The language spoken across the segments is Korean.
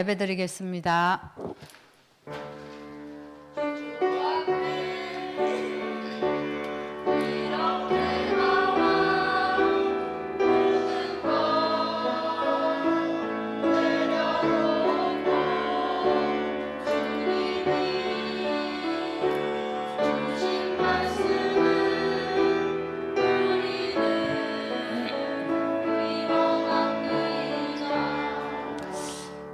예배드리겠습니다.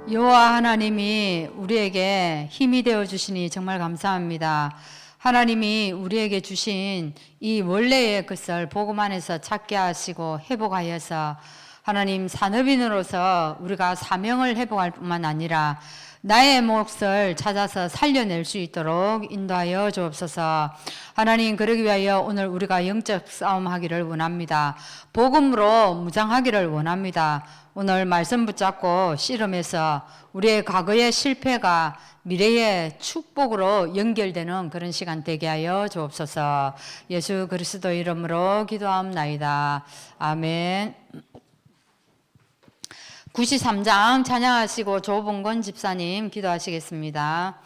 여호와 하나님이 우리에게 힘이 되어 주시니 정말 감사합니다. 하나님이 우리에게 주신 이 원래의 것을 복음 안에서 찾게 하시고 회복하여서 하나님 산업인으로서 우리가 사명을 회복할 뿐만 아니라 나의 몫을 찾아서 살려낼 수 있도록 인도하여 주옵소서. 하나님, 그러기 위하여 오늘 우리가 영적 싸움하기를 원합니다. 복음으로 무장하기를 원합니다. 오늘 말씀 붙잡고 씨름해서 우리의 과거의 실패가 미래의 축복으로 연결되는 그런 시간 되게 하여 주옵소서. 예수 그리스도 이름으로 기도하옵나이다. 아멘. 93장 찬양하시고 조봉건 집사님 기도하시겠습니다.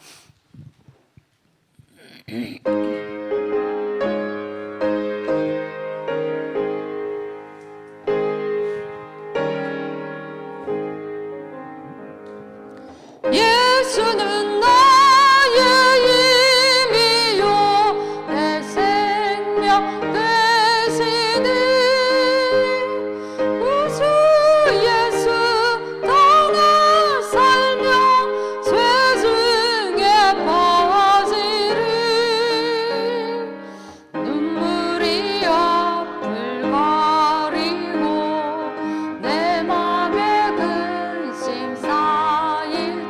예수는 나의 힘이요 내 생명 되시니 우주 예수 떠나 살며 죄 중에 빠지리 눈물이 앞을 가리고 내 맘에 근심 쌓일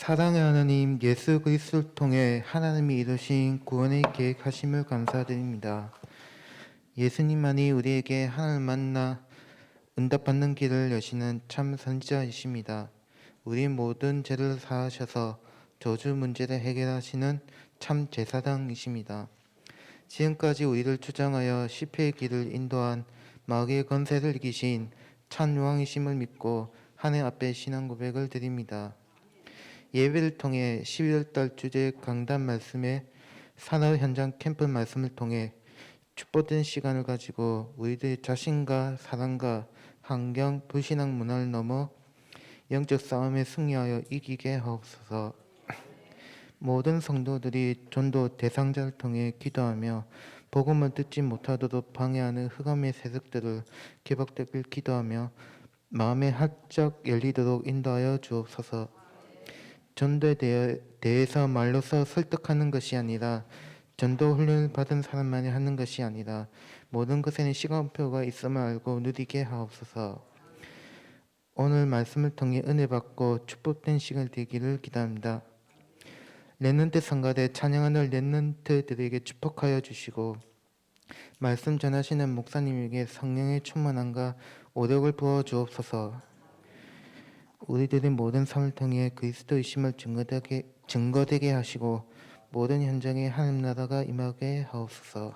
사랑의 하나님, 예수 그리스도를 통해 하나님이 이루신 구원의 계획하심을 감사드립니다. 예수님만이 우리에게 하나님을 만나 응답받는 길을 여시는 참 선지자이십니다. 우리 모든 죄를 사하셔서 저주 문제를 해결하시는 참 제사장이십니다. 지금까지 우리를 주장하여 시패의 길을 인도한 마귀의 권세를 이기신 참 왕이심을 믿고 하나님 앞에 신앙 고백을 드립니다. 예배를 통해 12월달 주제 강단 말씀에 산업 현장 캠프 말씀을 통해 축복된 시간을 가지고 우리들의 자신과 사랑과 환경, 불신앙 문화를 넘어 영적 싸움에 승리하여 이기게 하옵소서. 모든 성도들이 전도 대상자를 통해 기도하며 복음을 듣지 못하도록 방해하는 흑암의 세력들을 개박되길 기도하며 마음의 활짝 열리도록 인도하여 주옵소서. 전도에 대해서 말로서 설득하는 것이 아니라 전도 훈련을 받은 사람만이 하는 것이 아니라 모든 것에는 시간표가 있음을 알고 누리게 하옵소서. 오늘 말씀을 통해 은혜 받고 축복된 시간 되기를 기도합니다. 렘넌트 성가대 찬양하는 렘넌트들에게 축복하여 주시고 말씀 전하시는 목사님에게 성령의 충만함과 오력을 부어 주옵소서. 우리들의 모든 삶을 통해 그리스도이심을 증거되게 하시고 모든 현장에 하나님 나라가 임하게 하옵소서.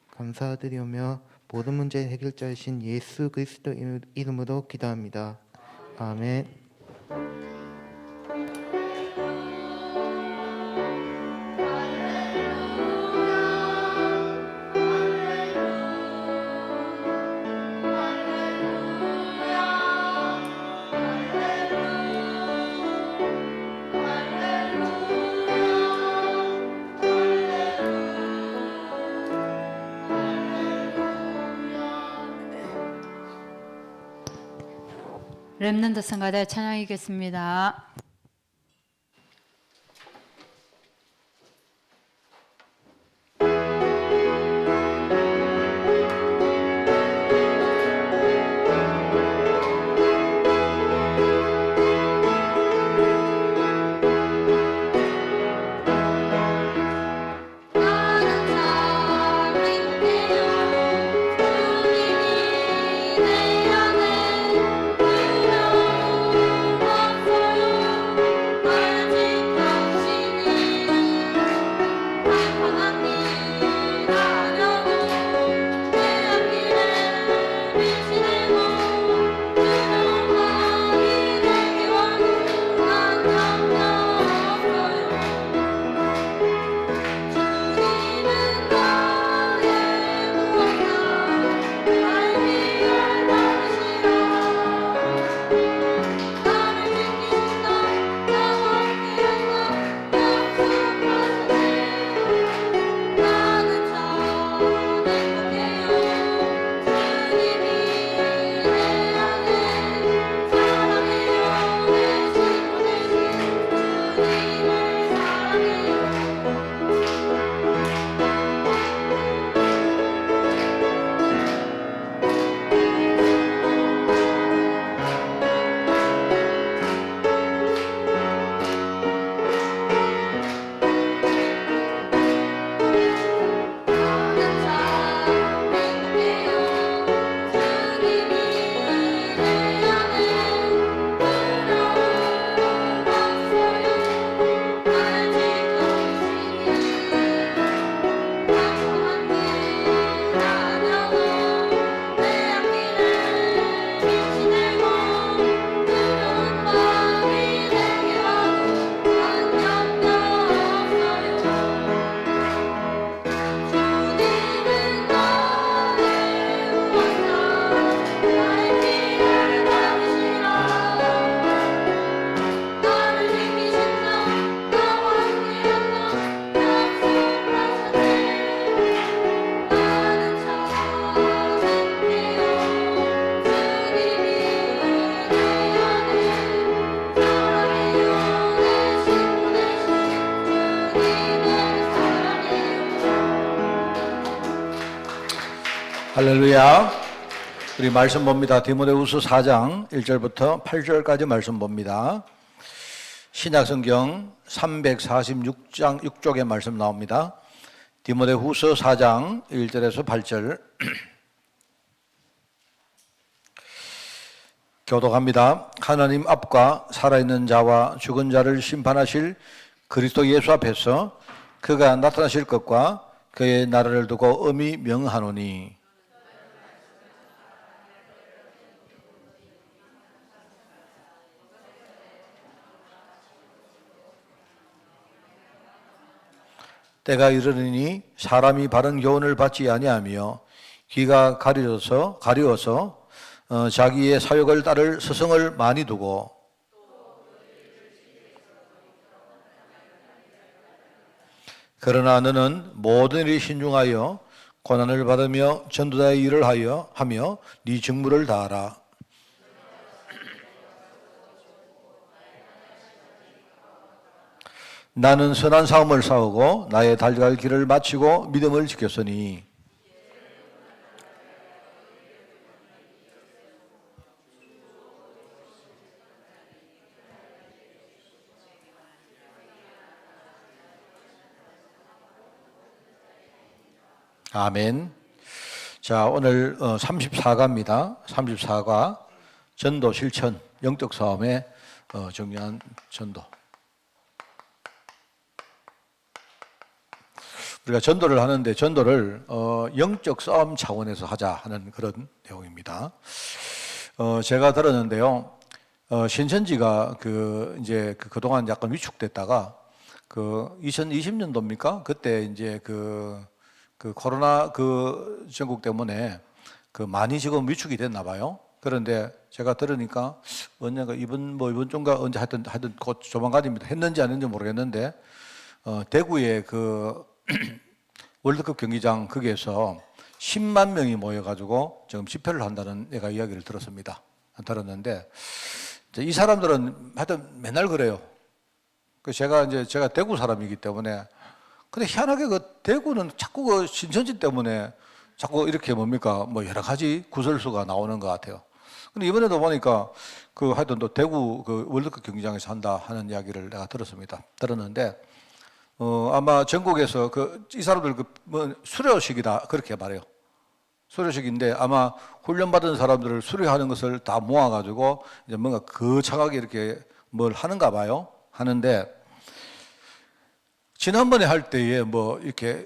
감사드리오며 모든 문제 해결자이신 예수 그리스도 이름으로 기도합니다. 아멘. 렘넌트 성가대 찬양이겠습니다. 할렐루야. 우리 말씀 봅니다. 디모데후서 4장 1절부터 8절까지 말씀 봅니다. 신약성경 346장 6쪽의 말씀 나옵니다. 디모데후서 4장 1절에서 8절 교독합니다. 하나님 앞과 살아있는 자와 죽은 자를 심판하실 그리스도 예수 앞에서 그가 나타나실 것과 그의 나라를 두고 엄히 명하노니 때가 이르리니 사람이 바른 교훈을 받지 아니하며 귀가 가리워서 자기의 사욕을 따를 스승을 많이 두고 그러나 너는 모든 일에 신중하여 고난을 받으며 전도자의 일을 하며 네 직무를 다하라. 나는 선한 싸움을 싸우고 나의 달려갈 길을 마치고 믿음을 지켰으니 아멘. 자, 오늘 34가입니다. 34가 전도 실천, 영적 싸움의 중요한 전도. 우리가 전도를 하는데 전도를 영적 싸움 차원에서 하자 하는 그런 내용입니다. 제가 들었는데요. 신천지가 그동안 약간 위축됐다가 2020년도입니까? 그때 이제 그 코로나 전국 때문에 많이 지금 위축이 됐나 봐요. 그런데 제가 들으니까 언젠가 이번 주인가 언제 하여튼 곧 조만간입니다. 했는지 안 했는지 모르겠는데 대구의 월드컵 경기장 거기에서 10만 명이 모여가지고 지금 집회를 한다는 내가 이야기를 들었는데 이 사람들은 하여튼 맨날 그래요. 제가 대구 사람이기 때문에 근데 희한하게 대구는 자꾸 신천지 때문에 자꾸 이렇게 여러 가지 구설수가 나오는 것 같아요. 근데 이번에도 보니까 하여튼 또 대구 월드컵 경기장에서 한다 하는 이야기를 내가 들었는데 아마 전국에서 이 사람들 수료식이다 그렇게 말해요. 수료식인데 아마 훈련받은 사람들을 수료하는 것을 다 모아가지고 이제 뭔가 거창하게 이렇게 뭘 하는가 봐요. 하는데 지난번에 할 때에 이렇게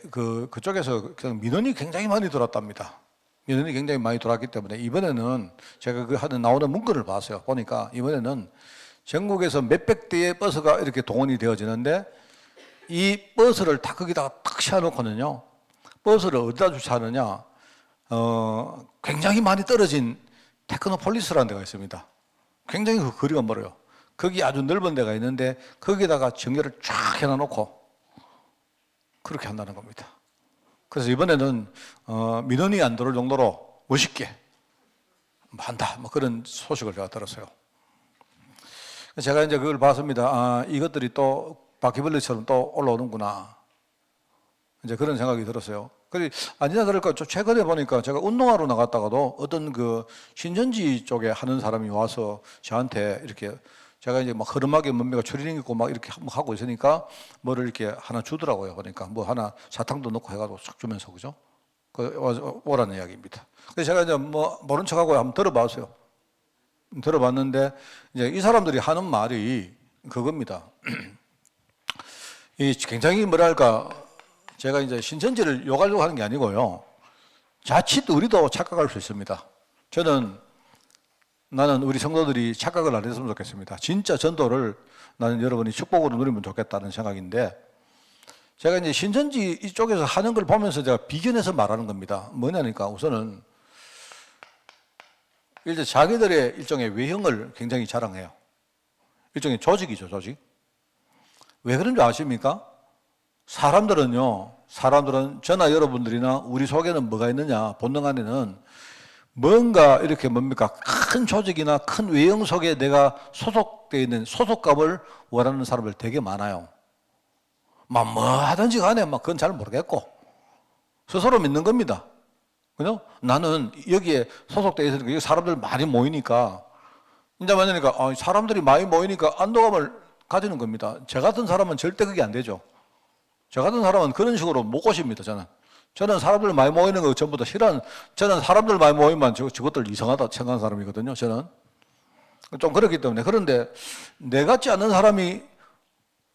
그쪽에서 그냥 민원이 굉장히 많이 들어왔답니다. 민원이 굉장히 많이 들어왔기 때문에 이번에는 제가 나오는 문건을 봤어요. 보니까 이번에는 전국에서 몇백 대의 버스가 이렇게 동원이 되어지는데 이 버스를 다 거기다가 탁 세워놓고는요. 버스를 어디다 주차하느냐? 굉장히 많이 떨어진 테크노폴리스라는 데가 있습니다. 굉장히 거리가 멀어요. 거기 아주 넓은 데가 있는데 거기다가 정렬을 쫙 해놔놓고 그렇게 한다는 겁니다. 그래서 이번에는 민원이 안 들어올 정도로 멋있게 한다. 그런 소식을 제가 들었어요. 제가 이제 그걸 봤습니다. 이것들이 또 바퀴벌레처럼 또 올라오는구나. 이제 그런 생각이 들었어요. 아니나 그럴까, 최근에 보니까 제가 운동하러 나갔다가도 어떤 신천지 쪽에 하는 사람이 와서 저한테 이렇게 제가 이제 흐름하게 추리닝 입고 이렇게 하고 있으니까 뭐를 이렇게 하나 주더라고요. 보니까 하나 사탕도 넣고 해가지고 싹 주면서, 그죠? 오라는 이야기입니다. 그래서 제가 이제 모른 척하고 한번 들어봤어요. 들어봤는데 이제 이 사람들이 하는 말이 그겁니다. 이 굉장히 제가 이제 신천지를 욕하려고 하는 게 아니고요. 자칫 우리도 착각할 수 있습니다. 나는 우리 성도들이 착각을 안 했으면 좋겠습니다. 진짜 전도를 나는 여러분이 축복으로 누리면 좋겠다는 생각인데 제가 이제 신천지 이쪽에서 하는 걸 보면서 제가 비견해서 말하는 겁니다. 뭐냐니까 우선은 일단 자기들의 일종의 외형을 굉장히 자랑해요. 일종의 조직이죠, 조직. 왜 그런 줄 아십니까? 사람들은 저나 여러분들이나 우리 속에는 뭐가 있느냐, 본능 안에는 뭔가 이렇게 큰 조직이나 큰 외형 속에 내가 소속되어 있는 소속감을 원하는 사람들 되게 많아요. 뭐 하든지 간에 그건 잘 모르겠고 스스로 믿는 겁니다. 그죠? 나는 여기에 소속되어 있으니까 여기 사람들 많이 모이니까 이제 만약에 사람들이 많이 모이니까 안도감을 가지는 겁니다. 저 같은 사람은 절대 그게 안 되죠. 저 같은 사람은 그런 식으로 못 고십니다. 저는 사람들 많이 모이는 거 전부 다 싫어하는, 저는 사람들 많이 모이면 저것들 이상하다 생각하는 사람이거든요. 저는 좀 그렇기 때문에. 그런데 내 같지 않은 사람이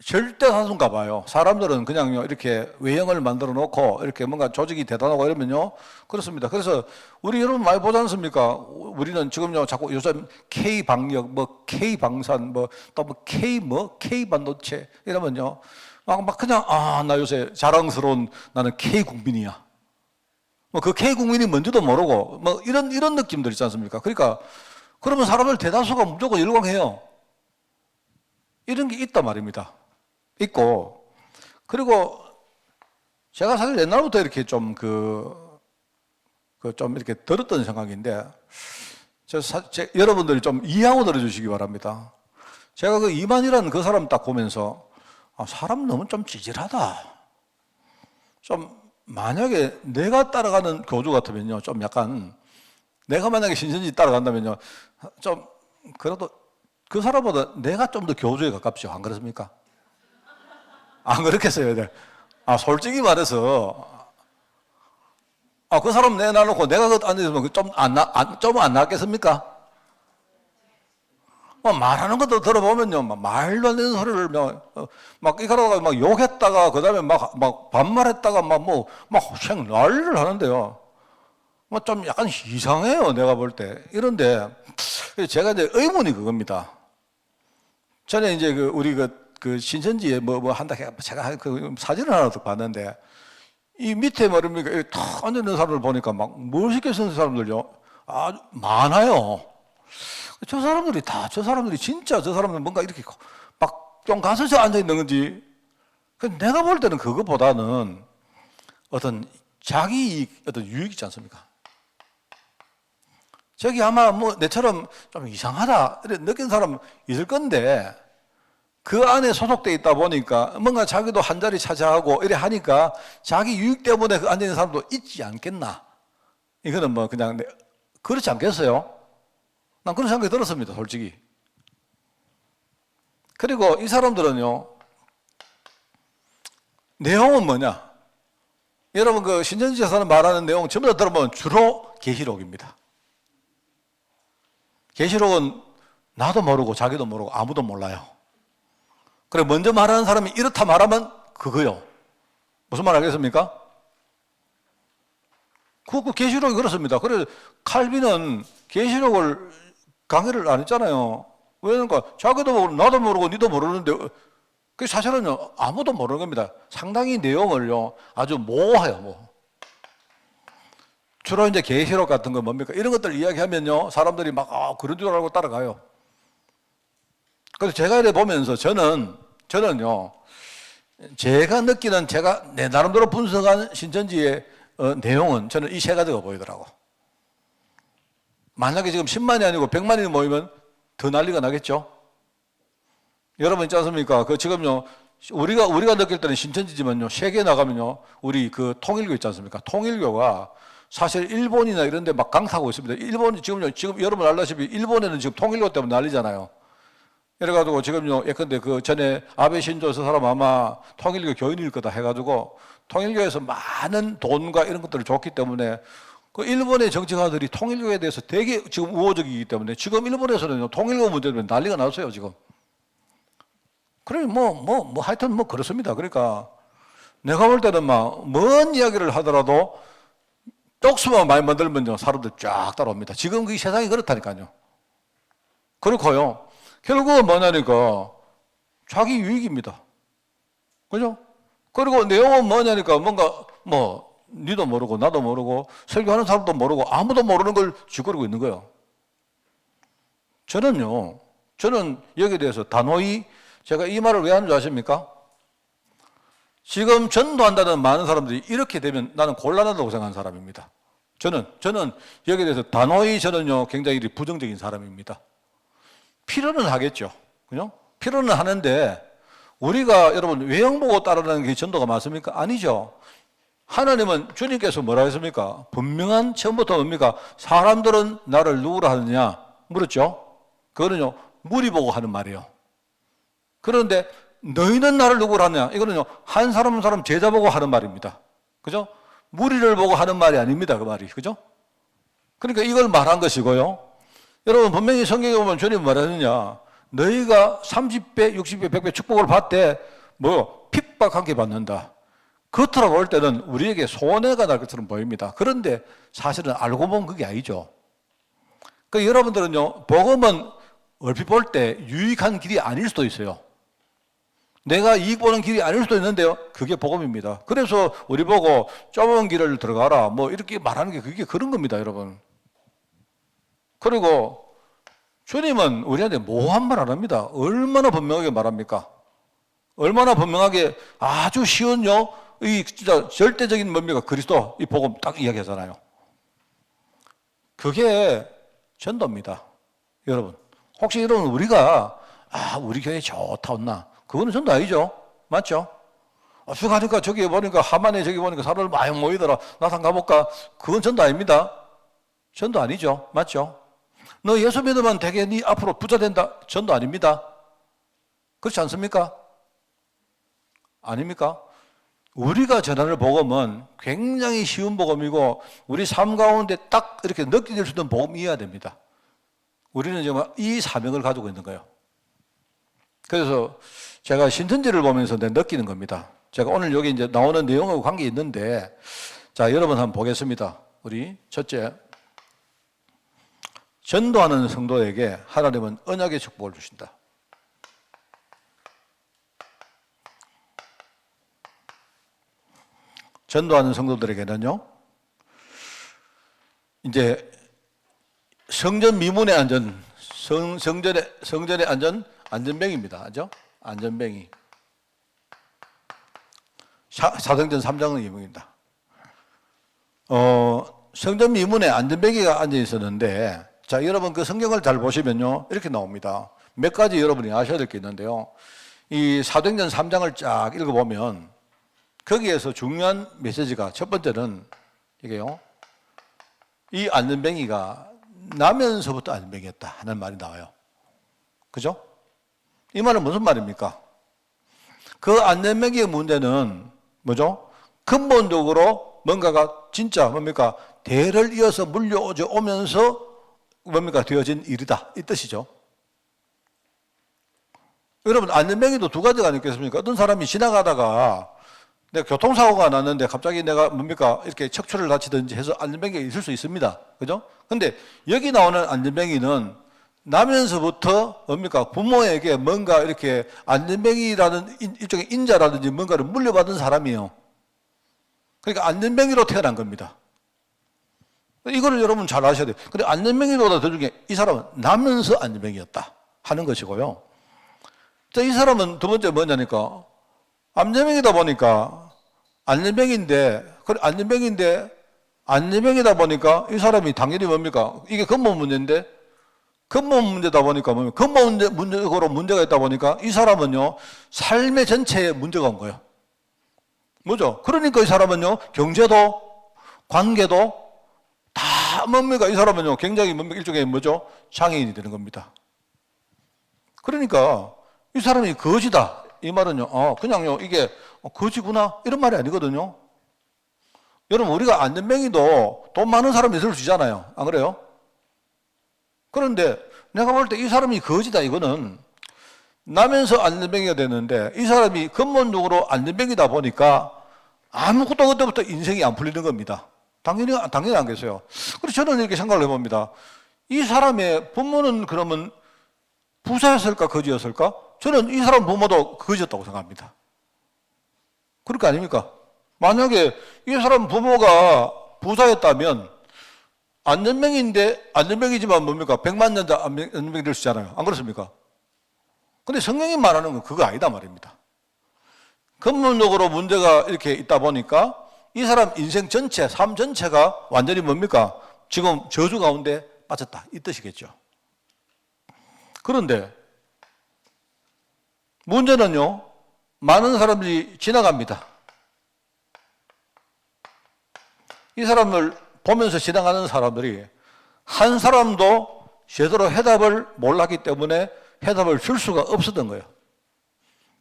절대 사순가 봐요. 사람들은 그냥요, 이렇게 외형을 만들어 놓고, 이렇게 뭔가 조직이 대단하고 이러면요, 그렇습니다. 그래서 우리 여러분 많이 보지 않습니까? 우리는 지금요, 자꾸 요즘 K방역, 뭐 K방산, 뭐 또 뭐 K반도체 이러면요, 막 그냥, 나 요새 자랑스러운 나는 K국민이야. 뭐 그 K국민이 뭔지도 모르고, 뭐 이런 느낌들 있지 않습니까? 그러니까, 그러면 사람들 대다수가 무조건 열광해요. 이런 게 있단 말입니다. 있고, 그리고 제가 사실 옛날부터 이렇게 좀 좀 이렇게 들었던 생각인데, 여러분들이 좀 이해하고 들어주시기 바랍니다. 제가 그 이만이라는 그 사람 딱 보면서, 사람 너무 좀 찌질하다. 좀, 만약에 내가 따라가는 교주 같으면요, 좀 약간, 내가 만약에 신천지 따라간다면요, 좀, 그래도 그 사람보다 내가 좀 더 교주에 가깝죠. 안 그렇습니까? 안 그렇겠어요. 솔직히 말해서, 그 사람 내놔놓고 내가 그 앉아있으면 좀 안 낫겠습니까? 말하는 것도 들어보면요, 말도 안 되는 소리를 막 이가라가 막 욕했다가, 그 다음에 막 반말했다가 생 난리를 하는데요. 좀 약간 이상해요, 내가 볼 때. 이런데, 제가 이제 의문이 그겁니다. 전에 이제 우리 신천지에 뭐 한다 해 제가 그 사진을 하나 더 봤는데, 이 밑에 말입니까? 탁 앉아있는 사람을 보니까 막 멋있게 쓰는 사람들요, 아주 많아요. 저 사람들이 진짜 저 사람들 뭔가 이렇게 막 좀 가서 앉아있는 건지, 내가 볼 때는 그것보다는 어떤 어떤 유익 있지 않습니까? 저기 아마 뭐 내처럼 좀 이상하다 이렇게 느낀 사람 있을 건데, 그 안에 소속돼 있다 보니까 뭔가 자기도 한 자리 차지하고 이래 하니까 자기 유익 때문에 그 앉아있는 사람도 있지 않겠나. 이거는 뭐 그냥 그렇지 않겠어요? 난 그런 생각이 들었습니다, 솔직히. 그리고 이 사람들은요, 내용은 뭐냐? 여러분 그 신천지에서는 말하는 내용 전부 다 들어보면 주로 계시록입니다. 계시록은 나도 모르고 자기도 모르고 아무도 몰라요. 그래 먼저 말하는 사람이 이렇다 말하면 그거요. 무슨 말 알겠습니까? 그 계시록이 그렇습니다. 그래서 칼빈은 계시록을 강의를 안 했잖아요. 왜냐니까 자기도 모르고 나도 모르고 니도 모르는데, 그 사실은요 아무도 모르는 겁니다. 상당히 내용을요 아주 모호해요. 주로 이제 계시록 같은 거 뭡니까? 이런 것들 이야기하면요 사람들이 막 그런 줄 알고 따라가요. 그래서 제가 이래 보면서 저는요 제가 느끼는, 제가 내 나름대로 분석한 신천지의 내용은 저는 이 세 가지가 보이더라고. 만약에 지금 10만이 아니고 100만이 모이면 더 난리가 나겠죠? 여러분 있지 않습니까? 지금요, 우리가 느낄 때는 신천지지만요, 세계에 나가면요, 우리 통일교 있지 않습니까? 통일교가 사실 일본이나 이런 데 막 강타하고 있습니다. 일본이 지금 여러분 알다시피 일본에는 지금 통일교 때문에 난리잖아요. 이래가지고 지금요, 예컨대 전에 아베 신조 저 사람 아마 통일교 교인일 거다 해가지고 통일교에서 많은 돈과 이런 것들을 줬기 때문에 일본의 정치가들이 통일교에 대해서 되게 지금 우호적이기 때문에 지금 일본에서는 통일교 문제 때문에 난리가 났어요, 지금. 그래, 하여튼 그렇습니다. 그러니까 내가 볼 때는 먼 이야기를 하더라도 쪽수만 많이 만들면요, 사람들 쫙 따라옵니다. 지금 그 세상이 그렇다니까요. 그렇고요. 결국은 뭐냐니까 자기 유익입니다. 그죠? 그리고 내용은 뭐냐니까 뭔가 니도 모르고 나도 모르고 설교하는 사람도 모르고 아무도 모르는 걸 쥐고르고 있는 거예요. 저는 여기에 대해서 단호히, 제가 이 말을 왜 하는 줄 아십니까? 지금 전도한다는 많은 사람들이 이렇게 되면 나는 곤란하다고 생각하는 사람입니다. 저는 여기에 대해서 단호히 굉장히 부정적인 사람입니다. 필요는 하겠죠. 그죠? 필요는 하는데, 우리가 여러분 외형 보고 따르는 게 전도가 맞습니까? 아니죠. 하나님은, 주님께서 뭐라 했습니까? 분명한 처음부터 뭡니까? 사람들은 나를 누구라 하느냐 물었죠. 그거는요 무리 보고 하는 말이에요. 그런데 너희는 나를 누구로 하느냐? 이거는요, 한 사람 한 사람 제자 보고 하는 말입니다. 그죠? 무리를 보고 하는 말이 아닙니다. 그 말이. 그죠? 그러니까 이걸 말한 것이고요. 여러분, 분명히 성경에 보면 주님 말하느냐? 너희가 30배, 60배, 100배 축복을 받되 핍박하게 받는다. 겉으로 볼 때는 우리에게 손해가 날 것처럼 보입니다. 그런데 사실은 알고 보면 그게 아니죠. 그 여러분들은요, 복음은 얼핏 볼 때 유익한 길이 아닐 수도 있어요. 내가 이익 보는 길이 아닐 수도 있는데요, 그게 복음입니다. 그래서 우리 보고 좁은 길을 들어가라 이렇게 말하는 게 그게 그런 겁니다, 여러분. 그리고 주님은 우리한테 모호한 말 안 합니다. 얼마나 분명하게 말합니까? 얼마나 분명하게 아주 쉬운요, 이 진짜 절대적인 뭡니까? 그리스도 이 복음 딱 이야기하잖아요. 그게 전도입니다. 여러분, 혹시 여러분 우리가 우리 교회 좋다 없나? 그거는 전도 아니죠. 맞죠? 쭉 가니까 저기 보니까 하만에 저기 보니까 사람들 많이 모이더라. 나도 한번 가볼까? 그건 전도 아닙니다. 전도 아니죠. 맞죠? 너 예수 믿으면 되게 네 앞으로 부자 된다. 전도 아닙니다. 그렇지 않습니까? 아닙니까? 우리가 전하는 복음은 굉장히 쉬운 복음이고 우리 삶 가운데 딱 이렇게 느껴질 수 있는 복음이어야 됩니다. 우리는 정말 이 사명을 가지고 있는 거예요. 그래서 제가 신천지를 보면서 느끼는 겁니다. 제가 오늘 여기 이제 나오는 내용하고 관계 있는데, 자, 여러분 한번 보겠습니다. 우리 첫째, 전도하는 성도에게 하나님은 언약의 축복을 주신다. 전도하는 성도들에게는요, 이제 성전 미문의 안전, 성전의 안전뱅이입니다. 그죠? 안전뱅이. 사도행전 3장의 예문입니다. 성전 미문에 안전뱅이가 앉아 있었는데, 자, 여러분 그 성경을 잘 보시면요, 이렇게 나옵니다. 몇 가지 여러분이 아셔야 될 게 있는데요. 이 사도행전 3장을 쫙 읽어보면, 거기에서 중요한 메시지가 첫 번째는 이게요, 이 안전뱅이가 나면서부터 안전뱅이였다 하는 말이 나와요. 그죠? 이 말은 무슨 말입니까? 그 안전뱅이의 문제는 뭐죠? 근본적으로 뭔가가 진짜 뭡니까? 대를 이어서 물려오면서 뭡니까? 되어진 일이다. 이 뜻이죠. 여러분, 안전뱅이도 두 가지가 아니겠습니까? 어떤 사람이 지나가다가 내가 교통사고가 났는데 갑자기 내가 뭡니까? 이렇게 척추를 다치든지 해서 안전뱅이가 있을 수 있습니다. 그죠? 근데 여기 나오는 안전뱅이는 나면서부터 뭡니까? 부모에게 뭔가 이렇게 안전뱅이라는 일종의 인자라든지 뭔가를 물려받은 사람이에요. 그러니까 안전뱅이로 태어난 겁니다. 이거를 여러분 잘 아셔야 돼요. 근데 안전뱅이보다 더 중요해. 이 사람은 나면서 안전뱅이였다 하는 것이고요. 자, 이 사람은 두 번째 뭐냐니까, 안전뱅이다 보니까 안전뱅이다 보니까 이 사람이 당연히 뭡니까? 이게 근본 문제인데, 근본 문제다 보니까 뭡니까? 근본 문제로 문제가 있다 보니까 이 사람은요, 삶의 전체에 문제가 온 거예요. 뭐죠? 그러니까 이 사람은요, 경제도, 관계도 다 뭡니까? 이 사람은요, 굉장히 일종의 뭐죠? 장애인이 되는 겁니다. 그러니까 이 사람이 거지다. 이 말은요, 그냥요, 이게 거지구나. 이런 말이 아니거든요. 여러분, 우리가 안전뱅이도 돈 많은 사람이 있을 수 있잖아요. 안 그래요? 그런데 내가 볼 때 이 사람이 거지다. 이거는 나면서 안전뱅이가 되는데 이 사람이 근본적으로 안전뱅이다 보니까 아무것도 그때부터 인생이 안 풀리는 겁니다. 당연히 안 계세요. 그래서 저는 이렇게 생각을 해봅니다. 이 사람의 부모는 그러면 부자였을까, 거지였을까? 저는 이 사람 부모도 거지였다고 생각합니다. 그럴 거 아닙니까? 만약에 이 사람 부모가 부자였다면 안전뱅이지만 뭡니까? 100만 년 안전뱅이 될 수 있잖아요. 안 그렇습니까? 근데 성경이 말하는 건 그거 아니다 말입니다. 근본적으로 문제가 이렇게 있다 보니까 이 사람 인생 전체, 삶 전체가 완전히 뭡니까? 지금 저주 가운데 빠졌다. 이 뜻이겠죠. 그런데 문제는요, 많은 사람들이 지나갑니다. 이 사람을 보면서 지나가는 사람들이 한 사람도 제대로 해답을 몰랐기 때문에 해답을 줄 수가 없었던 거예요.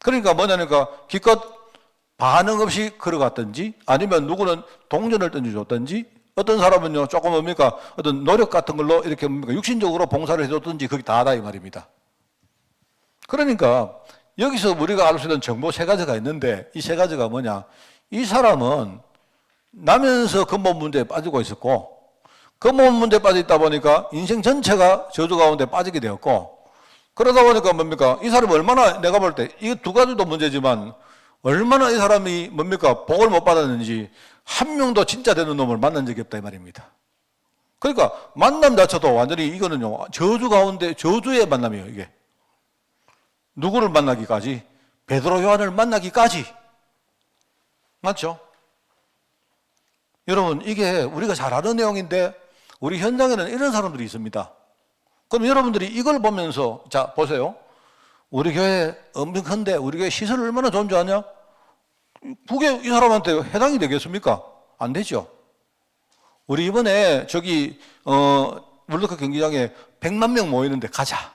그러니까 뭐냐니까 기껏 반응 없이 걸어갔든지 아니면 누구는 동전을 던져줬든지 어떤 사람은요 조금 뭡니까 어떤 노력 같은 걸로 이렇게 뭡니까 육신적으로 봉사를 해줬든지 그게 다다 이 말입니다. 그러니까 여기서 우리가 알 수 있는 정보 세 가지가 있는데 이 세 가지가 뭐냐? 이 사람은 나면서 근본 문제에 빠지고 있었고 근본 문제에 빠져 있다 보니까 인생 전체가 저주 가운데 빠지게 되었고 그러다 보니까 뭡니까? 이 사람이 얼마나 내가 볼 때 이 두 가지도 문제지만 얼마나 이 사람이 뭡니까? 복을 못 받았는지 한 명도 진짜 되는 놈을 만난 적이 없다 이 말입니다. 그러니까 만남 자체도 완전히 이거는요 저주 가운데 저주의 만남이에요 이게. 누구를 만나기까지? 베드로 요한을 만나기까지. 맞죠? 여러분 이게 우리가 잘 아는 내용인데 우리 현장에는 이런 사람들이 있습니다. 그럼 여러분들이 이걸 보면서 자 보세요. 우리 교회 엄청 큰데 우리 교회 시설을 얼마나 좋은 줄 아냐? 그게 이 사람한테 해당이 되겠습니까? 안 되죠. 우리 이번에 저기 월드컵 경기장에 100만 명 모이는데 가자.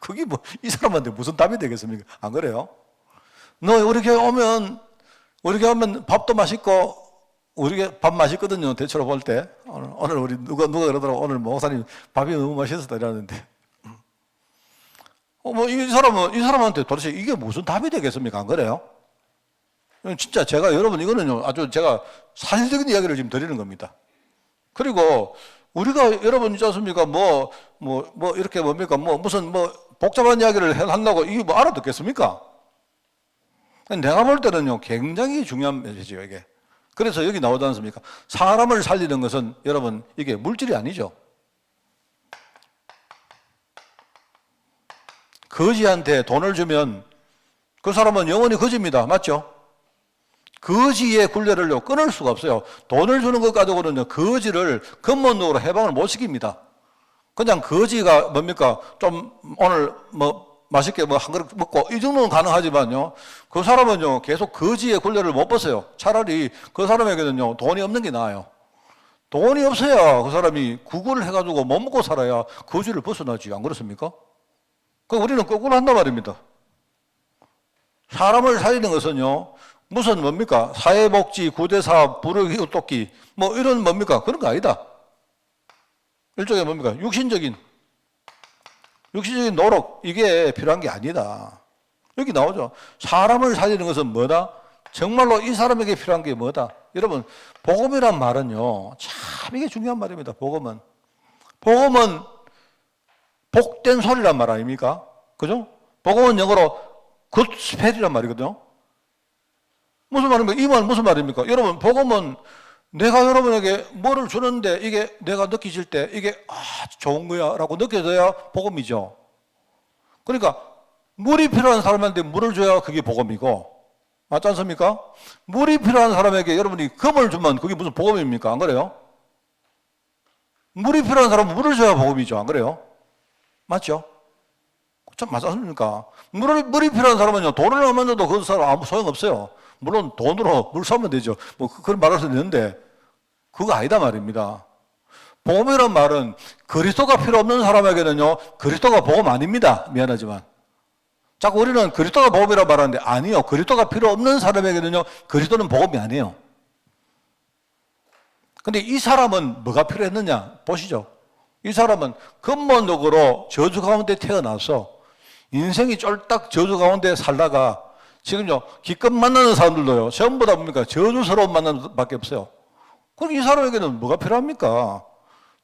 그게 뭐 이 사람한테 무슨 답이 되겠습니까? 안 그래요? 너 우리 교회 오면 밥도 맛있고 우리 교회 밥 맛있거든요. 대체로 볼 때 오늘 우리 누가 그러더라고 오늘 목사님 밥이 너무 맛있었다 이러는데 뭐 이 사람한테 도대체 이게 무슨 답이 되겠습니까? 안 그래요? 진짜 제가 여러분 이거는요 아주 제가 사실적인 이야기를 지금 드리는 겁니다. 그리고 우리가 여러분 있지 않습니까? 이렇게 뭡니까? 무슨 복잡한 이야기를 한다고 이게 뭐 알아듣겠습니까? 내가 볼 때는요 굉장히 중요한 메시지예요 이게. 그래서 여기 나오지 않습니까? 사람을 살리는 것은 여러분 이게 물질이 아니죠. 거지한테 돈을 주면 그 사람은 영원히 거지입니다. 맞죠? 거지의 굴레를 끊을 수가 없어요. 돈을 주는 것 가지고는 거지를 근본적으로 해방을 못 시킵니다. 그냥 거지가 뭡니까? 좀 오늘 맛있게 한 그릇 먹고 이 정도는 가능하지만요. 그 사람은요 계속 거지의 굴레를 못 벗어요. 차라리 그 사람에게는요 돈이 없는 게 나아요. 돈이 없어야 그 사람이 구걸을 해가지고 못 먹고 살아야 거지를 벗어나지. 안 그렇습니까? 우리는 거꾸로 한단 말입니다. 사람을 살리는 것은요 무슨 뭡니까? 사회복지, 구대사업, 부르기웃돕기 이런 뭡니까? 그런 거 아니다. 일종의 뭡니까? 육신적인 노력 이게 필요한 게 아니다. 여기 나오죠. 사람을 살리는 것은 뭐다? 정말로 이 사람에게 필요한 게 뭐다? 여러분 복음이란 말은요 참 이게 중요한 말입니다. 복음은 복된 소리란 말 아닙니까? 그죠? 복음은 영어로 good spell이란 말이거든요. 무슨 말입니까? 이 말 무슨 말입니까? 여러분 복음은 내가 여러분에게 뭐를 주는데 이게 내가 느끼실 때 이게 좋은 거야 라고 느껴져야 복음이죠. 그러니까 물이 필요한 사람한테 물을 줘야 그게 복음이고 맞지 않습니까? 물이 필요한 사람에게 여러분이 금을 주면 그게 무슨 복음입니까? 안 그래요? 물이 필요한 사람은 물을 줘야 복음이죠. 안 그래요? 맞죠? 참 맞지 않습니까? 물이 필요한 사람은요 돈을 얼마 줘도 그 사람 아무 소용없어요. 물론 돈으로 물 사면 되죠. 그런 말할 수 있는데 그거 아니다 말입니다. 복음이란 말은 그리스도가 필요 없는 사람에게는요 그리스도가 복음 아닙니다. 미안하지만 자꾸 우리는 그리스도가 복음이라고 말하는데 아니요. 그리스도가 필요 없는 사람에게는요 그리스도는 복음이 아니에요. 근데 이 사람은 뭐가 필요했느냐 보시죠. 이 사람은 근본적으로 저주 가운데 태어나서 인생이 쫄딱 저주 가운데 살다가 지금요 기껏 만나는 사람들도요 전부 다 뭡니까? 저주스러운 만남밖에 없어요. 그럼 이 사람에게는 뭐가 필요합니까?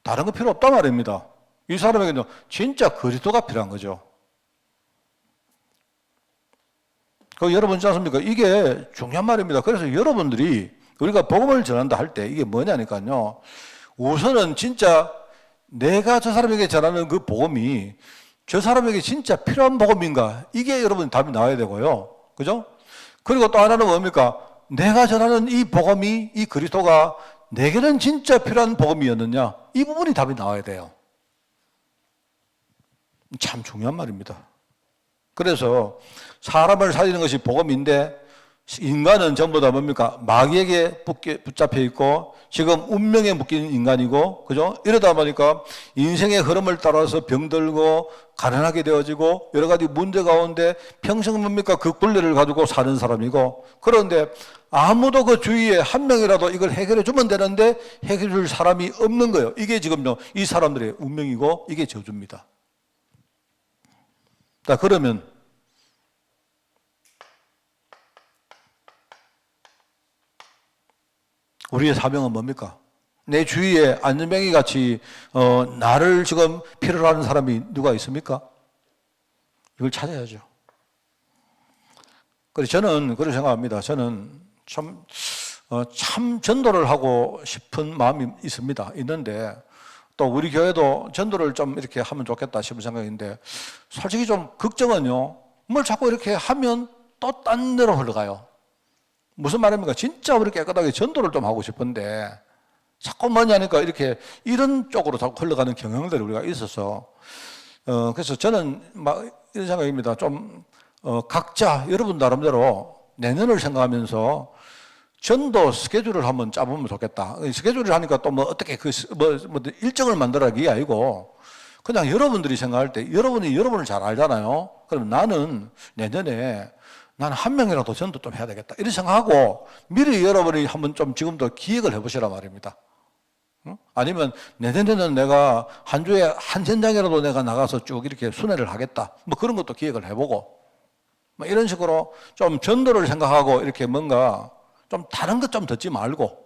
다른 거 필요 없단 말입니다. 이 사람에게는 진짜 그리스도가 필요한 거죠. 여러분 있지 않습니까? 이게 중요한 말입니다. 그래서 여러분들이 우리가 복음을 전한다 할 때 이게 뭐냐니까요. 우선은 진짜 내가 저 사람에게 전하는 그 복음이 저 사람에게 진짜 필요한 복음인가? 이게 여러분 답이 나와야 되고요. 그죠? 그리고 또 하나는 뭡니까? 내가 전하는 이 복음이 이 그리스도가 내게는 진짜 필요한 복음이었느냐? 이 부분이 답이 나와야 돼요. 참 중요한 말입니다. 그래서 사람을 살리는 것이 복음인데 인간은 전부 다 뭡니까? 마귀에게 붙잡혀 있고 지금 운명에 묶인 인간이고, 그죠? 이러다 보니까 인생의 흐름을 따라서 병들고 가난하게 되어지고 여러 가지 문제 가운데 평생 뭡니까? 그 굴레를 가지고 사는 사람이고, 그런데 아무도 그 주위에 한 명이라도 이걸 해결해 주면 되는데 해결해 줄 사람이 없는 거예요. 이게 지금요, 이 사람들의 운명이고 이게 저주입니다. 자, 그러면 우리의 사명은 뭡니까? 내 주위에 안전뱅이 같이 나를 지금 필요로 하는 사람이 누가 있습니까? 이걸 찾아야죠. 그래서 저는 그렇게 생각합니다. 저는 참 전도를 하고 싶은 마음이 있습니다. 있는데 또 우리 교회도 전도를 좀 이렇게 하면 좋겠다 싶은 생각인데, 솔직히 좀 걱정은요, 뭘 자꾸 이렇게 하면 또 딴 데로 흘러가요. 무슨 말입니까? 진짜 우리 깨끗하게 전도를 좀 하고 싶은데 자꾸 뭐냐니까 이렇게 이런 쪽으로 자꾸 흘러가는 경향들이 우리가 있어서, 그래서 저는 막 이런 생각입니다. 좀 각자 여러분 나름대로 내년을 생각하면서 전도 스케줄을 한번 짜보면 좋겠다. 스케줄을 하니까 또 뭐 어떻게 뭐 일정을 만들어야 게 아니고, 그냥 여러분들이 생각할 때 여러분이 여러분을 잘 알잖아요. 그럼 나는 내년에 나는 한 명이라도 전도 좀 해야 되겠다, 이런 생각하고 미리 여러분이 한번 좀 지금도 기획을 해보시라 말입니다. 아니면 내년에는 내가 한 주에 한 현장이라도 내가 나가서 쭉 이렇게 순회를 하겠다, 뭐 그런 것도 기획을 해보고, 뭐 이런 식으로 좀 전도를 생각하고 이렇게 뭔가 좀 다른 것 좀 듣지 말고,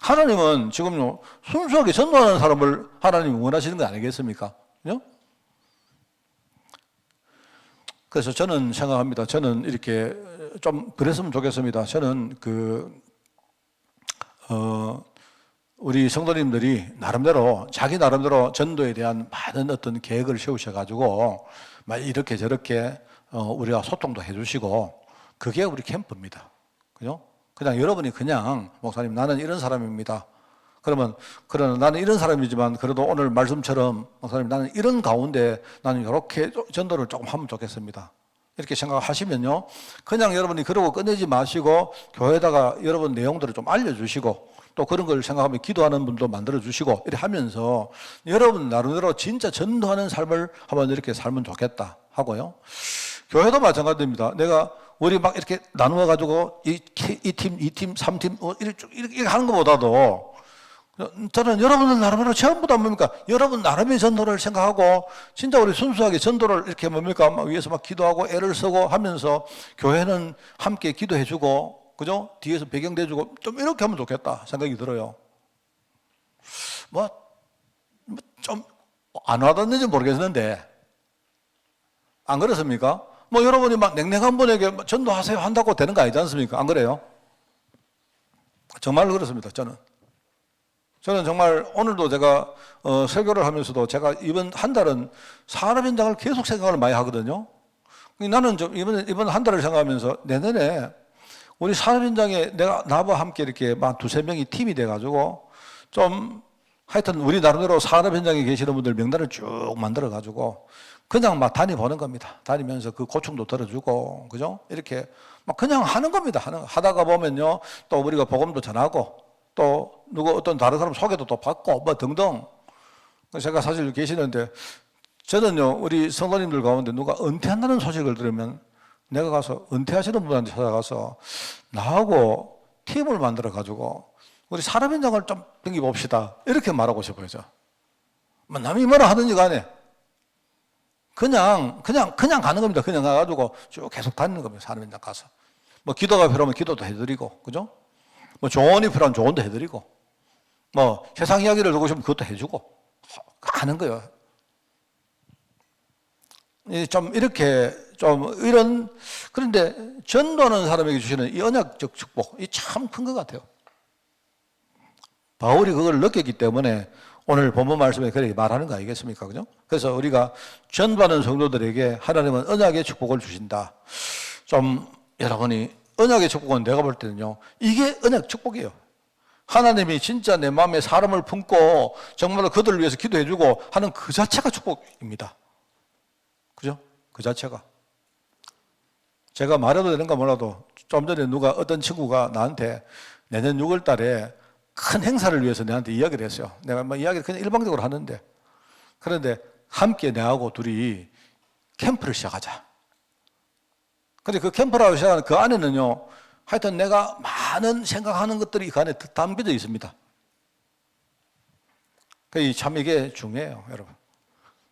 하나님은 지금요 순수하게 전도하는 사람을 하나님이 원하시는 거 아니겠습니까? 그죠? 그래서 저는 생각합니다. 저는 이렇게 좀 그랬으면 좋겠습니다. 저는 우리 성도님들이 나름대로 자기 나름대로 전도에 대한 많은 어떤 계획을 세우셔가지고 막 이렇게 저렇게 우리가 소통도 해주시고, 그게 우리 캠프입니다. 그죠? 그냥 여러분이 그냥 목사님 나는 이런 사람입니다. 그러면 나는 이런 사람이지만 그래도 오늘 말씀처럼 목사님 나는 이런 가운데 나는 이렇게 전도를 조금 하면 좋겠습니다, 이렇게 생각하시면요, 그냥 여러분이 그러고 끝내지 마시고 교회에다가 여러분 내용들을 좀 알려주시고 또 그런 걸 생각하면 기도하는 분도 만들어주시고 이렇게 하면서 여러분 나름대로 진짜 전도하는 삶을 한번 이렇게 살면 좋겠다 하고요. 교회도 마찬가지입니다. 우리 막 이렇게 나누어가지고 이 팀, 2팀, 3팀 이렇게 하는 것보다도 저는 여러분들 나름대로 전부 다 뭡니까? 여러분 나름의 전도를 생각하고 진짜 우리 순수하게 전도를 이렇게 뭡니까? 막 위에서 막 기도하고 애를 쓰고 하면서 교회는 함께 기도해주고, 그죠? 뒤에서 배경 대주고 좀 이렇게 하면 좋겠다 생각이 들어요. 좀 안 와닿는지 모르겠는데 안 그렇습니까? 뭐 여러분이 막 냉랭한 분에게 전도하세요 한다고 되는 거 아니지 않습니까? 안 그래요? 정말로 그렇습니다. 저는 정말 오늘도 제가 설교를 하면서도 제가 이번 한 달은 산업 현장을 계속 생각을 많이 하거든요. 나는 이번 한 달을 생각하면서 내년에 우리 산업 현장에 나와 함께 이렇게 막 두세 명이 팀이 돼가지고 좀 하여튼 우리 나름대로 산업 현장에 계시는 분들 명단을 쭉 만들어가지고 그냥 막 다니보는 겁니다. 다니면서 그 고충도 들어주고, 그죠? 이렇게 막 그냥 하는 겁니다. 하다가 보면요, 또 우리가 복음도 전하고, 또 어떤 다른 사람 소개도 또 받고, 뭐 등등. 제가 사실 계시는데, 저는요, 우리 성도님들 가운데 누가 은퇴한다는 소식을 들으면 내가 가서 은퇴하시는 분한테 찾아가서 나하고 팀을 만들어가지고 우리 산업 현장을 좀 댕겨봅시다, 이렇게 말하고 싶어요. 뭐 남이 뭐라 하든지 간에 그냥 가는 겁니다. 그냥 가가지고 쭉 계속 다니는 겁니다. 산업 현장 가서. 뭐 기도가 필요하면 기도도 해드리고, 그죠? 뭐 조언이 필요하면 조언도 해드리고, 뭐 세상 이야기를 듣고 싶으면 그것도 해주고, 하는 거예요. 좀 이렇게 그런데 전도하는 사람에게 주시는 이 언약적 축복, 이 참 큰 것 같아요. 바울이 그걸 느꼈기 때문에 오늘 본문 말씀에 그렇게 말하는 거 아니겠습니까? 그죠? 그래서 우리가 전도하는 성도들에게 하나님은 언약의 축복을 주신다. 좀 여러분이 언약의 축복은 내가 볼 때는요, 이게 언약 축복이에요. 하나님이 진짜 내 마음에 사람을 품고 정말로 그들을 위해서 기도해주고 하는 그 자체가 축복입니다. 그죠? 그 자체가. 제가 말해도 되는가 몰라도 좀 전에 어떤 친구가 나한테 내년 6월 달에 큰 행사를 위해서 내한테 이야기를 했어요. 내가 뭐 이야기를 그냥 일방적으로 하는데, 그런데 함께 내하고 둘이 캠프를 시작하자. 근데 그 캠프라고 시작하는 그 안에는요, 하여튼 내가 많은 생각하는 것들이 그 안에 담겨져 있습니다. 참 이게 중요해요, 여러분.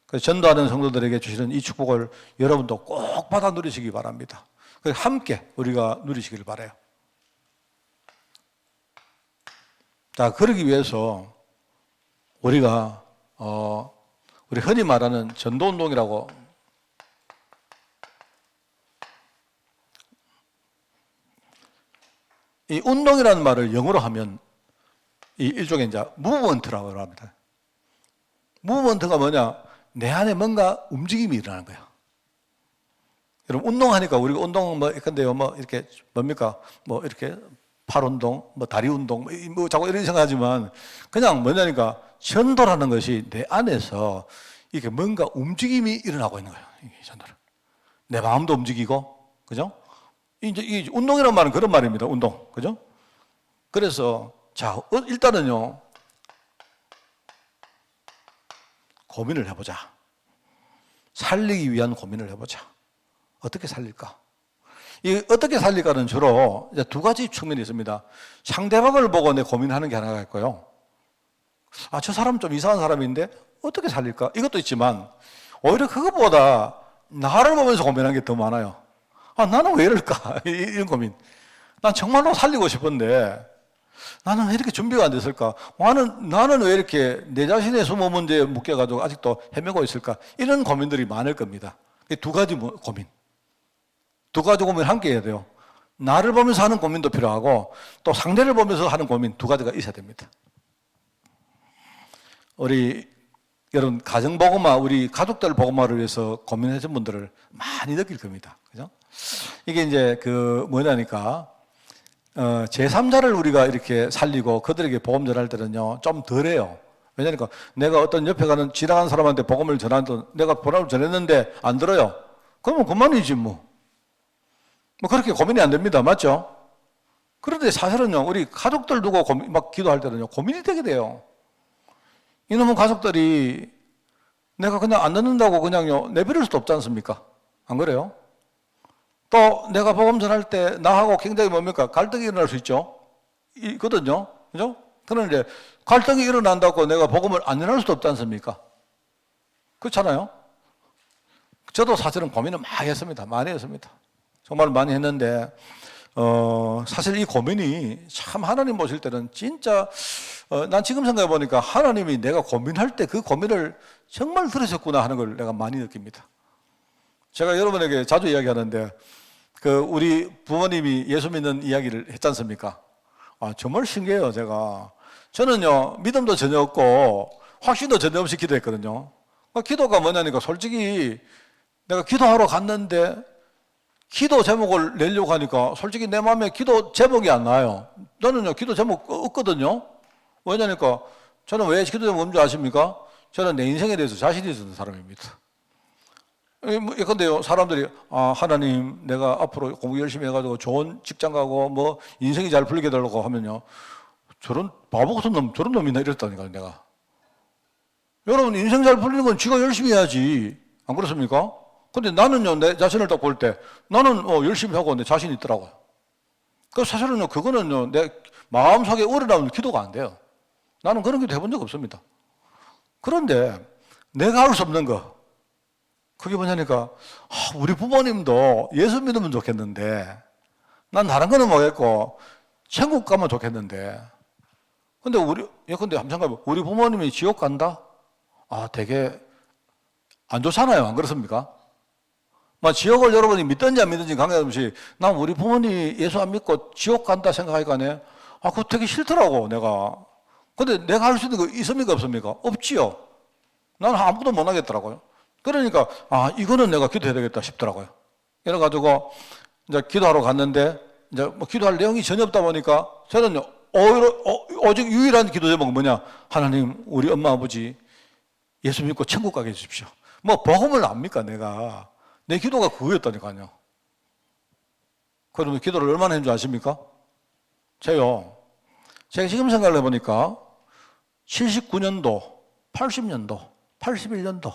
그래서 전도하는 성도들에게 주시는 이 축복을 여러분도 꼭 받아 누리시기 바랍니다. 함께 우리가 누리시길 바라요. 자, 그러기 위해서 우리가 우리 흔히 말하는 전도운동이라고, 이 운동이라는 말을 영어로 하면 이 일종의 이제 무브먼트라고 합니다. 무브먼트가 뭐냐? 내 안에 뭔가 움직임이 일어나는 거예요. 여러분, 운동하니까 우리가 운동 근데요, 이렇게 뭡니까? 이렇게 팔 운동, 다리 운동, 자꾸 이런 생각하지만 그냥 뭐냐니까 전도라는 것이 내 안에서 이게 뭔가 움직임이 일어나고 있는 거예요. 이게 전도를. 내 마음도 움직이고, 그죠? 이제 이 운동이라는 말은 그런 말입니다. 운동, 그죠? 그래서 자, 일단은요, 고민을 해보자. 살리기 위한 고민을 해보자. 어떻게 살릴까? 이 어떻게 살릴까는 주로 이제 두 가지 측면이 있습니다. 상대방을 보고 내 고민하는 게 하나가 있고요. 아, 저 사람 좀 이상한 사람인데 어떻게 살릴까? 이것도 있지만 오히려 그것보다 나를 보면서 고민하는 게 더 많아요. 아, 나는 왜 이럴까? 이런 고민. 난 정말로 살리고 싶은데 나는 왜 이렇게 준비가 안 됐을까? 나는 왜 이렇게 내 자신의 수모 문제에 묶여가지고 아직도 헤매고 있을까? 이런 고민들이 많을 겁니다. 이 두 가지 고민. 두 가지 고민 함께 해야 돼요. 나를 보면서 하는 고민도 필요하고 또 상대를 보면서 하는 고민 두 가지가 있어야 됩니다. 우리 여러분 가정복음화, 우리 가족들 복음화를 위해서 고민하신 분들을 많이 느낄 겁니다. 그죠? 이게 이제 뭐냐니까 제3자를 우리가 이렇게 살리고 그들에게 복음 전할 때는요 좀 덜해요. 왜냐니까 내가 어떤 옆에 가는 지나가는 사람한테 복음을 전하던 내가 복음을 전했는데 안 들어요. 그러면 그만이지 뭐 그렇게 고민이 안 됩니다. 맞죠? 그런데 사실은요, 우리 가족들 두고 막 기도할 때는요, 고민이 되게 돼요. 이놈의 가족들이 내가 그냥 안 듣는다고 그냥요, 내버릴 수도 없지 않습니까? 안 그래요? 또 내가 복음 전할 때 나하고 굉장히 갈등이 일어날 수 있죠? 있거든요. 그죠? 그런데 갈등이 일어난다고 내가 복음을 안 전할 수도 없지 않습니까? 그렇잖아요? 저도 사실은 고민을 많이 했습니다. 많이 했습니다. 정말 많이 했는데, 사실 이 고민이 참 하나님 보실 때는 진짜, 난 지금 생각해 보니까 하나님이 내가 고민할 때 그 고민을 정말 들으셨구나 하는 걸 내가 많이 느낍니다. 제가 여러분에게 자주 이야기하는데, 우리 부모님이 예수 믿는 이야기를 했지 않습니까? 아, 정말 신기해요, 제가. 저는요, 믿음도 전혀 없고, 확신도 전혀 없이 기도했거든요. 기도가 뭐냐니까, 솔직히 내가 기도하러 갔는데, 기도 제목을 내려고 하니까 솔직히 내 마음에 기도 제목이 안 나와요. 저는요, 기도 제목 없거든요. 왜냐니까 저는 왜 기도 제목 없는 줄 아십니까? 저는 내 인생에 대해서 자신이 있는 사람입니다. 예컨대요, 사람들이, 아, 하나님, 내가 앞으로 공부 열심히 해가지고 좋은 직장 가고 인생이 잘 풀리게 되려고 하면요. 저런 바보 같은 놈, 저런 놈이나 이랬다니까요, 내가. 여러분, 인생 잘 풀리는 건 지가 열심히 해야지. 안 그렇습니까? 근데 나는요, 내 자신을 딱 볼 때, 나는 열심히 하고 내 자신이 있더라고요. 사실은요, 그거는요, 내 마음속에 우러나오는 기도가 안 돼요. 나는 그런 기도 해본 적 없습니다. 그런데 내가 할 수 없는 거, 그게 뭐냐니까, 우리 부모님도 예수 믿으면 좋겠는데, 난 다른 거는 모르겠고, 천국 가면 좋겠는데, 근데 예컨대 한번 생각해봐. 우리 부모님이 지옥 간다? 아, 되게 안 좋잖아요. 안 그렇습니까? 지옥을 여러분이 믿든지 안 믿든지 관계없이 난 우리 부모님이 예수 안 믿고 지옥 간다 생각하니까 그거 되게 싫더라고 내가. 근데 내가 할 수 있는 거 있습니까 없습니까? 없지요. 나는 아무것도 못 하겠더라고요. 그러니까 이거는 내가 기도해야 되겠다 싶더라고요. 이래가지고 이제 기도하러 갔는데 이제 기도할 내용이 전혀 없다 보니까 저는요 오직 유일한 기도 제목은 뭐냐? 하나님 우리 엄마 아버지 예수 믿고 천국 가게 해주십시오. 복음을 압니까 내가? 내 기도가 그거였다니까요. 그러면 기도를 얼마나 했는 줄 아십니까? 제가 지금 생각을 해보니까 79년도, 80년도, 81년도,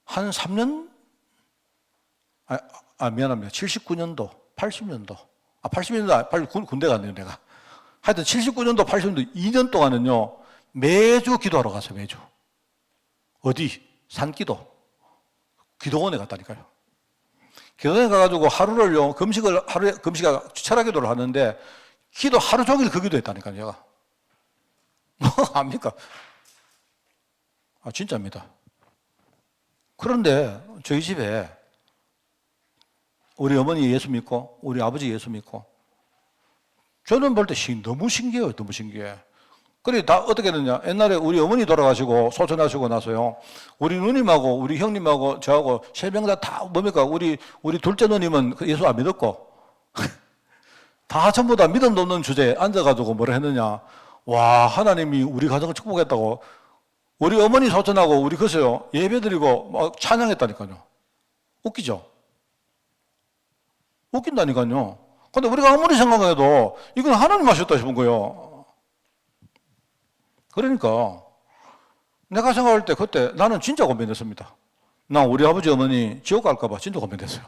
한 3년? 미안합니다. 79년도, 80년도. 80년도, 군대 갔네요, 내가. 하여튼 79년도, 80년도 2년 동안은요, 매주 기도하러 갔어요, 매주. 어디? 산기도. 기도원에 갔다니까요. 기도원에 가가지고 하루에 철학 기도를 하는데, 기도 하루 종일 그 기도 했다니까요, 제가. 압니까? 진짜입니다. 그런데 저희 집에 우리 어머니 예수 믿고 우리 아버지 예수 믿고 저는 볼 때 너무 신기해요. 너무 신기해. 그래 다 어떻게 됐냐. 옛날에 우리 어머니 돌아가시고 소천하시고 나서요. 우리 누님하고 우리 형님하고 저하고 세 명 다 뭡니까? 우리 둘째 누님은 예수 안 믿었고 다 전부 다 믿음 없는 주제에 앉아가지고 뭐라 했느냐. 와, 하나님이 우리 가정을 축복했다고. 우리 어머니 소천하고 우리 그서요 예배드리고 막 찬양했다니까요. 웃기죠? 웃긴다니까요. 근데 우리가 아무리 생각해도 이건 하나님 하셨다 싶은 거예요. 그러니까 내가 생각할 때 그때 나는 진짜 고민했습니다. 나 우리 아버지 어머니 지옥 갈까봐 진짜 고민했어요.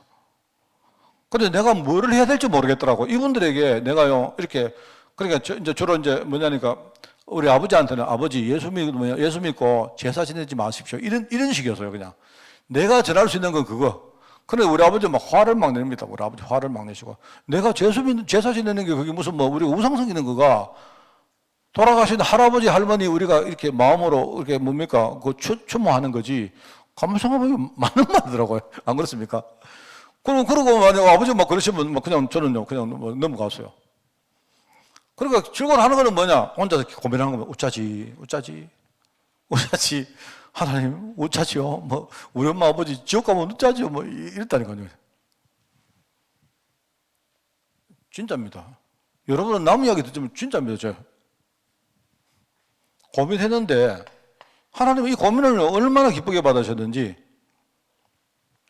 근데 내가 뭐를 해야 될지 모르겠더라고. 이분들에게 내가요 이렇게 그러니까 이제 주로 이제 뭐냐니까 우리 아버지한테는 아버지 예수 믿고 제사 지내지 마십시오. 이런 식이었어요, 그냥. 내가 전할 수 있는 건 그거. 근데 우리 아버지 막 화를 막 냅니다. 우리 아버지 화를 막 내시고. 내가 제사 지내는 게 그게 무슨 우리가 우상 섬기는 거가 돌아가신 할아버지, 할머니 우리가 이렇게 마음으로 이렇게 뭡니까? 그 추모하는 거지. 가만 생각해보면 맞는 말이더라고요. 안 그렇습니까? 그러고 만약 아버지 막 그러시면 막 그냥 저는요, 그냥 뭐 넘어갔어요. 그러니까 즐거워하는 거는 뭐냐? 혼자서 고민하는 거면 우짜지. 하나님, 우짜지요. 우리 엄마 아버지 지옥 가면 우짜지요. 이랬다니까요. 진짜입니다. 여러분은 남 이야기 듣지만 진짜입니다, 저. 고민했는데, 하나님은 이 고민을 얼마나 기쁘게 받으셨는지,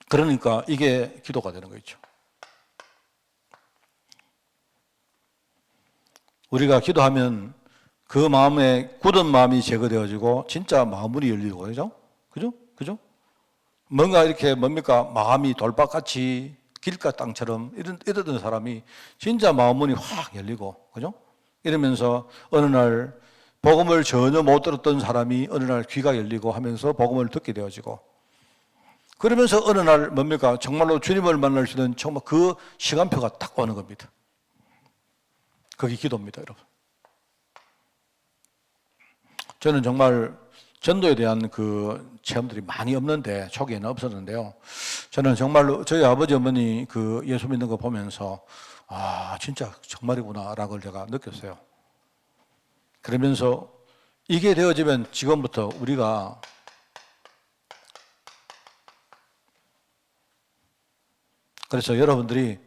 그러니까 이게 기도가 되는 거죠. 우리가 기도하면 그 마음에 굳은 마음이 제거되어지고 진짜 마음문이 열리고 그죠? 뭔가 이렇게 뭡니까 마음이 돌박같이 길가 땅처럼 이러던 사람이 진짜 마음문이 확 열리고 그죠? 이러면서 어느 날 복음을 전혀 못 들었던 사람이 어느 날 귀가 열리고 하면서 복음을 듣게 되어지고 그러면서 어느 날 뭡니까 정말로 주님을 만날 수 있는 정말 그 시간표가 딱 오는 겁니다. 그게 기도입니다, 여러분. 저는 정말 전도에 대한 그 체험들이 많이 없는데, 초기에는 없었는데요. 저는 정말로 저희 아버지, 어머니 그 예수 믿는 거 보면서, 진짜 정말이구나라고 제가 느꼈어요. 그러면서 이게 되어지면 지금부터 우리가 그래서 여러분들이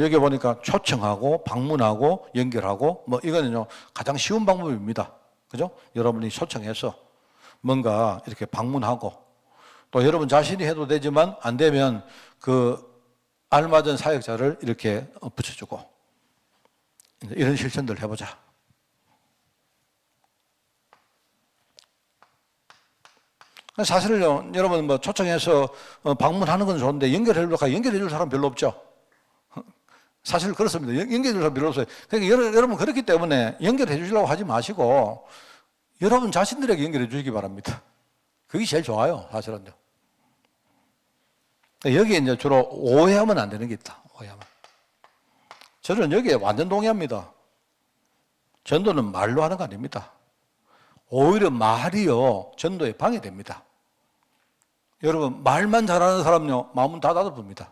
여기 보니까 초청하고 방문하고 연결하고 이거는요 가장 쉬운 방법입니다. 그죠? 여러분이 초청해서 뭔가 이렇게 방문하고 또 여러분 자신이 해도 되지만 안 되면 그 알맞은 사역자를 이렇게 붙여주고 이런 실천들 해보자. 사실은요 여러분 초청해서 방문하는 건 좋은데 연결해 줄 사람 별로 없죠. 사실 그렇습니다. 연결해 줄 사람 별로 없어요. 그러니까 여러분 그렇기 때문에 연결해 주시려고 하지 마시고 여러분 자신들에게 연결해 주시기 바랍니다. 그게 제일 좋아요, 사실은요. 여기에 이제 주로 오해하면 안 되는 게 있다. 오해하면. 저는 여기에 완전 동의합니다. 전도는 말로 하는 거 아닙니다. 오히려 말이요, 전도에 방해됩니다. 여러분, 말만 잘하는 사람요, 마음은 다 닫아봅니다.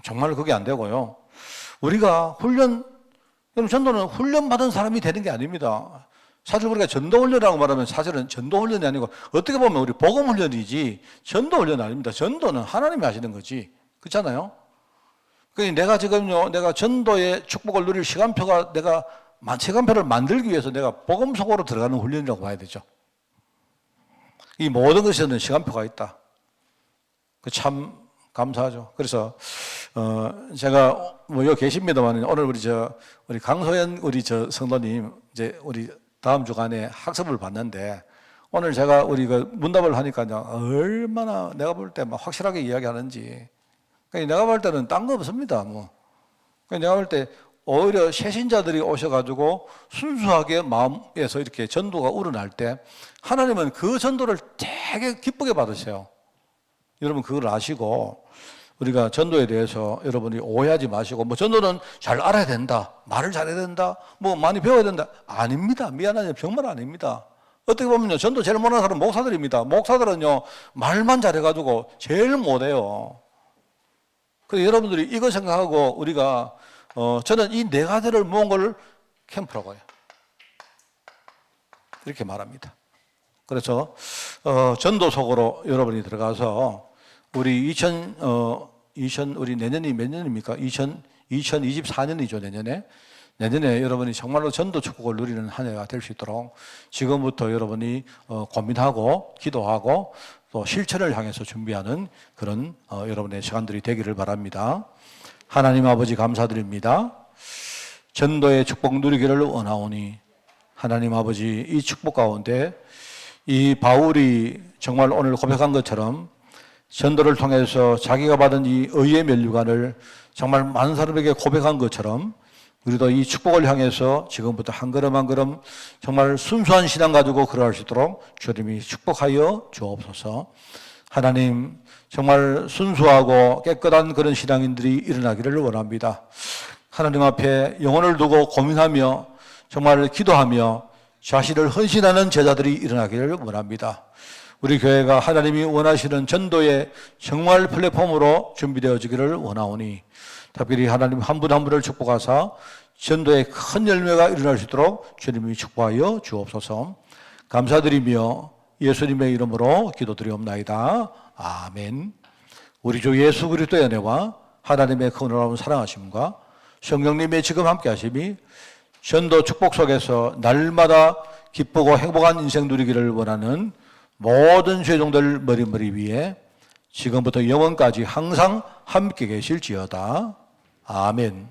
정말 그게 안 되고요. 우리가 여러분, 전도는 훈련받은 사람이 되는 게 아닙니다. 사실 우리가 전도훈련이라고 말하면 사실은 전도훈련이 아니고 어떻게 보면 우리 복음훈련이지 전도훈련이 아닙니다. 전도는 하나님이 하시는 거지. 그렇잖아요? 그러니까 내가 지금요, 내가 전도의 축복을 누릴 시간표가 시간표를 만들기 위해서 내가 복음 속으로 들어가는 훈련이라고 봐야 되죠. 이 모든 것에는 시간표가 있다. 참 감사하죠. 그래서 제가 뭐 여기 계십니다만 오늘 우리 강소연 성도님 이제 우리 다음 주간에 학습을 받는데 오늘 제가 우리 그 문답을 하니까 얼마나 내가 볼 때 막 확실하게 이야기하는지. 그러니까 내가 볼 때는 딴 거 없습니다. 뭐. 그러니까 내가 볼 때 오히려 새신자들이 오셔가지고 순수하게 마음에서 이렇게 전도가 우러날 때 하나님은 그 전도를 되게 기쁘게 받으세요. 여러분 그걸 아시고 우리가 전도에 대해서 여러분이 오해하지 마시고 뭐 전도는 잘 알아야 된다, 말을 잘해야 된다, 뭐 많이 배워야 된다. 아닙니다. 미안하지만 정말 아닙니다. 어떻게 보면요, 전도 제일 못하는 사람은 목사들입니다. 목사들은요, 말만 잘해가지고 제일 못해요. 그래서 여러분들이 이거 생각하고 우리가 저는 이 네 가지를 모은 걸 캠프라고 해요. 이렇게 말합니다. 그래서 전도 속으로 여러분이 들어가서 우리 우리 내년이 몇 년입니까? 2024년이죠, 내년에 여러분이 정말로 전도 축복을 누리는 한 해가 될 수 있도록 지금부터 여러분이 고민하고 기도하고 또 실천을 향해서 준비하는 그런 여러분의 시간들이 되기를 바랍니다. 하나님 아버지 감사드립니다. 전도의 축복 누리기를 원하오니 하나님 아버지 이 축복 가운데 이 바울이 정말 오늘 고백한 것처럼 전도를 통해서 자기가 받은 이 의의 면류관을 정말 많은 사람에게 고백한 것처럼 우리도 이 축복을 향해서 지금부터 한 걸음 한 걸음 정말 순수한 신앙 가지고 걸어갈 수 있도록 주님이 축복하여 주옵소서. 하나님 정말 순수하고 깨끗한 그런 신앙인들이 일어나기를 원합니다. 하나님 앞에 영혼을 두고 고민하며 정말 기도하며 자신을 헌신하는 제자들이 일어나기를 원합니다. 우리 교회가 하나님이 원하시는 전도의 정말 플랫폼으로 준비되어지기를 원하오니 특별히 하나님 한 분 한 분을 축복하사 전도의 큰 열매가 일어날 수 있도록 주님이 축복하여 주옵소서. 감사드리며 예수님의 이름으로 기도드리옵나이다. 아멘. 우리 주 예수 그리스도의 은혜와 하나님의 큰 놀라운 사랑하심과 성령님의 지금 함께 하심이 전도 축복 속에서 날마다 기쁘고 행복한 인생 누리기를 원하는 모든 죄종들 머리 위에 지금부터 영원까지 항상 함께 계실지어다. 아멘.